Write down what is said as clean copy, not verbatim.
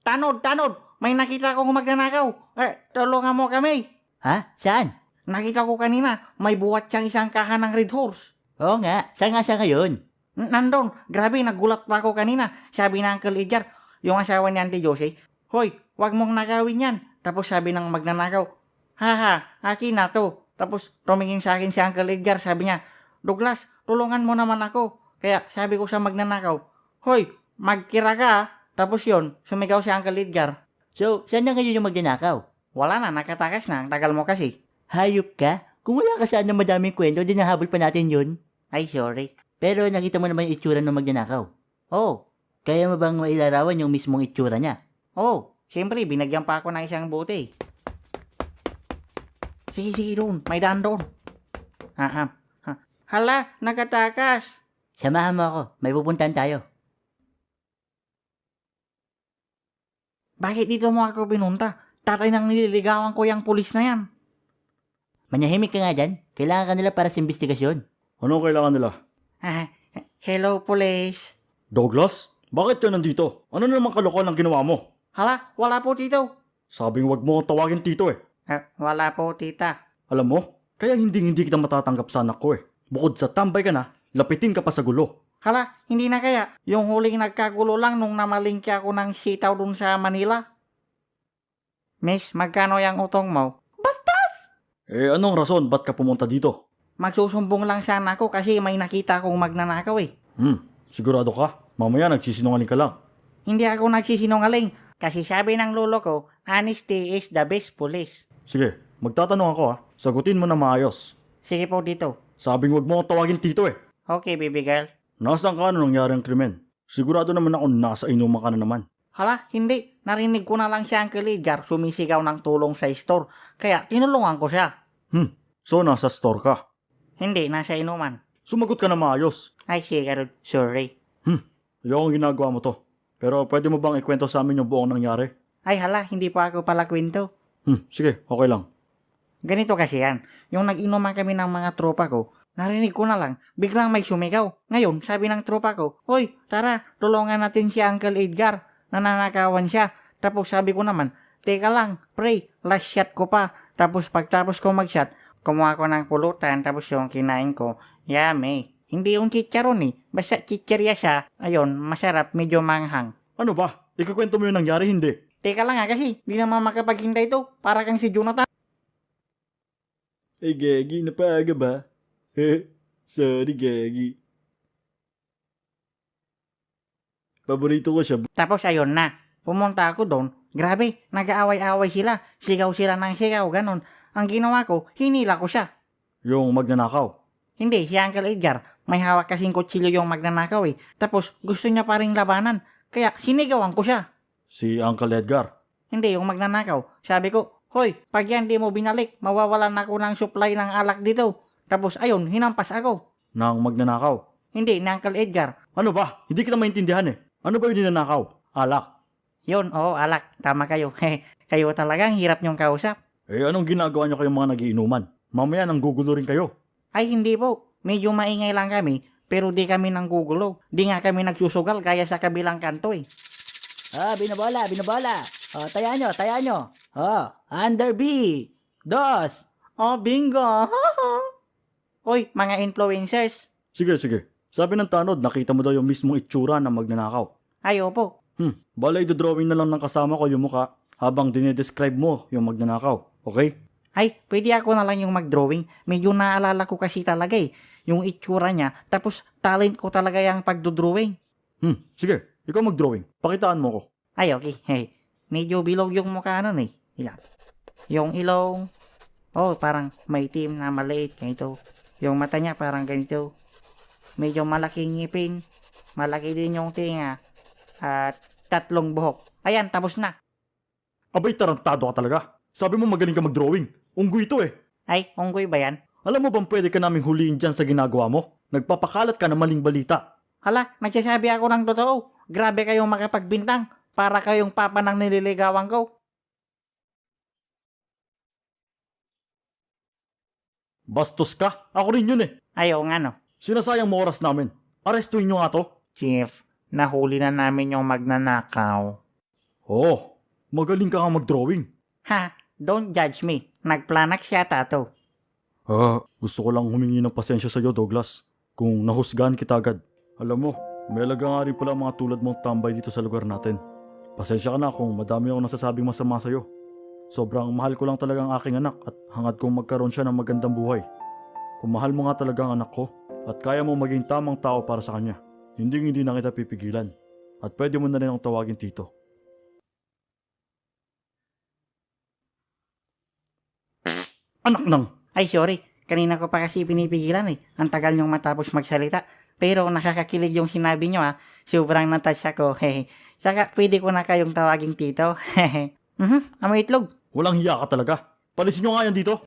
Tanod, tanod! May nakita akong magnanakaw. Tulungan mo kami. Ha? Saan? Nakita ko kanina, may buhat siyang isang kahan ng Red Horse. Oo nga, saan nga siya ngayon? Nandun, grabe, nagulat pa ako kanina. Sabi ng Uncle Edgar, yung asawa ni Auntie Josie, Hoy, wag mong nakawin yan. Tapos sabi ng magnanakaw, Haha, akin na to. Tapos tumingin sa akin si Uncle Edgar, sabi niya, Douglas, tulungan mo naman ako. Kaya sabi ko sa magnanakaw, Hoy, magkira ka. Tapos yon, sumigaw si Uncle Edgar. So, saan na ngayon yung magnanakaw? Wala na, nakatakas na. Ang tagal mo kasi. Hayop ka? Kung wala ka sana madaming kwento, di nahabol pa natin yun. Ay, sorry. Pero nakita mo naman yung itsura ng magnanakaw. Oh, Kaya mo bang mailarawan yung mismong itsura niya? oh, siyempre, binagyan pa ako ng isang bote. Sige, doon. May daan doon. Hala, nakatakas. Samahan mo ako, may pupuntahan tayo. Bakit dito mo ako pinunta? Tatay nang nililigawan ko yung pulis na yan. Manahimik ka nga dyan, kailangan ka nila para sa investigasyon. Ano kailangan nila? Hello, police. Douglas? Bakit ka nandito? Ano naman kalokohan ang ginawa mo? Hala, wala po tito. Sabing wag mo akong tawagin tito eh. Wala po tita. Alam mo, kaya hindi kita matatanggap sa anak ko eh. Bukod sa tambay ka na, lapitin ka pa sa gulo. Hala, hindi na kaya. Yung huling nagkagulo lang nung namalingki ako ng sitaw dun sa Manila. Miss, magkano yung utong mo? Anong rason ba't ka pumunta dito? Magsusumbong lang sana ako kasi may nakita akong magnanakaw eh. Sigurado ka? Mamaya nagsisinungaling ka lang. Hindi ako nagsisinungaling kasi sabi ng lolo ko, honesty is the best police. Sige, magtatanong ako ha. Sagutin mo na maayos. Sige po dito. Sabing wag mo akong tawagin tito eh. Okay, baby girl. Nasaan ka nangyari ang krimen? Sigurado naman ako nasa inuman ka na naman. Hala, hindi. Narinig ko na lang si Uncle Edgar sumisigaw ng tulong sa store. Kaya tinulungan ko siya. So nasa store ka. Hindi, nasa inuman. Sumagot ka na maayos. Ay, sige, sorry. Ayokong ginagawa mo to. Pero pwede mo bang ikwento sa amin yung buong nangyari? Ay, hala, hindi pa ako pala kwento. Sige, okay lang. Ganito kasi yan. Yung nag-inuman kami ng mga tropa ko, narinig ko na lang, biglang may sumigaw. Ngayon, sabi ng tropa ko, Hoy, tara, tulungan natin si Uncle Edgar. Nananakawan siya. Tapos sabi ko naman, teka lang, pre, last shot ko pa. Tapos pagtapos ko mag-shot, kumuha ko ng pulutan, tapos yung kinain ko, yummy. Hindi yung chicharon eh. Basta chichirya siya. Ayun, masarap, medyo manghang. Ano ba? Ikukwento mo yung nangyari, hindi? Teka lang nga kasi, di naman makapaghintay to. Para kang si Jonathan. Gagi, napaga ba? Sorry, Gagi. Paborito ko siya. Tapos ayun na, pumunta ako doon. Grabe, nag-aaway-aaway sila. Sigaw sila ng sigaw, ganon. Ang ginawa ko, hinila ko siya. Yung magnanakaw. Hindi, si Uncle Edgar. May hawak kasing kutsilyo yung magnanakaw eh. Tapos gusto niya pa ring labanan. Kaya sinigawan ko siya. Si Uncle Edgar. Hindi, yung magnanakaw. Sabi ko, Hoy, pag yan di mo binalik, mawawalan ako ng supply ng alak dito. Tapos ayun, hinampas ako. Nang magnanakaw. Hindi, ni Uncle Edgar. Ano ba? Hindi kita maintindihan eh. Ano ba yung ninanakaw? Alak. Yun, oo, alak. Tama kayo. Kayo talagang hirap niyong kausap. Anong ginagawa niyo kayong mga nagiinuman? Mamaya nang gugulo rin kayo. Ay, hindi po. Medyo maingay lang kami, pero di kami nanggugulo. Di nga kami nagsusugal gaya sa kabilang kanto eh. Binabola. Taya nyo. Under B. Dos. Bingo! Oy, mga influencers. Sige. Sabi ng tanod, nakita mo daw yung mismong itsura ng magnanakaw. Ay, opo. Bala i-drawing na lang ng kasama ko yung mukha habang dinedescribe mo yung magnanakaw. Okay? Ay, pwede ako na lang yung mag-drawing. Medyo naalala ko kasi talaga eh. Yung itsura niya, tapos talent ko talaga yung pagdodrawing. Sige, ikaw mag-drawing. Pakitaan mo ko. Ay, okay. Medyo bilog yung mukha nun eh. Ilan? Yung ilong. Parang may itim na maliit. Ganito. Yung mata niya parang ganito. Medyo malaking ngipin. Malaki din yung tinga. At 3 buhok. Ayan, tapos na. Abay, tarantado ka talaga. Sabi mo magaling ka mag-drawing. Unggoy ito eh. Ay, unggoy ba yan? Alam mo bang pwede ka naming huliin dyan sa ginagawa mo? Nagpapakalat ka ng maling balita. Hala, nagsasabi ako ng totoo. Grabe kayong makapagbintang. Para kayong papa ng nililigawan ko. Bastos ka? Ako rin yun eh. Ayaw nga no. Sinasayang mo oras namin. Arestuin nyo nga to. Chief, nahuli na namin yung magnanakaw. Oh, magaling ka nga mag-drawing. Ha, don't judge me. Nagplanak siya tato. Gusto ko lang humingi ng pasensya sa'yo, Douglas. Kung nahusgahan kita agad. Alam mo, may alaga nga rin pala mga tulad mong tambay dito sa lugar natin. Pasensya ka na kung madami akong nasasabing masama sa'yo. Sobrang mahal ko lang talaga ang aking anak at hangad kong magkaroon siya ng magandang buhay. Kung mahal mo nga talaga ang anak ko at kaya mo maging tamang tao para sa kanya, hindi na kita pipigilan. At pwede mo na rin akong tawagin tito. Anak nang! Ay, sorry. Kanina ko pa kasi pinipigilan eh. Ang tagal niyong matapos magsalita. Pero nakakakilig yung sinabi niyo ah. Sobrang natasya ko. Hehe. Saka pwede ko na kayong tawaging tito. Hehe. Amoy itlog. Walang hiya ka talaga. Palisin nyo nga yan dito.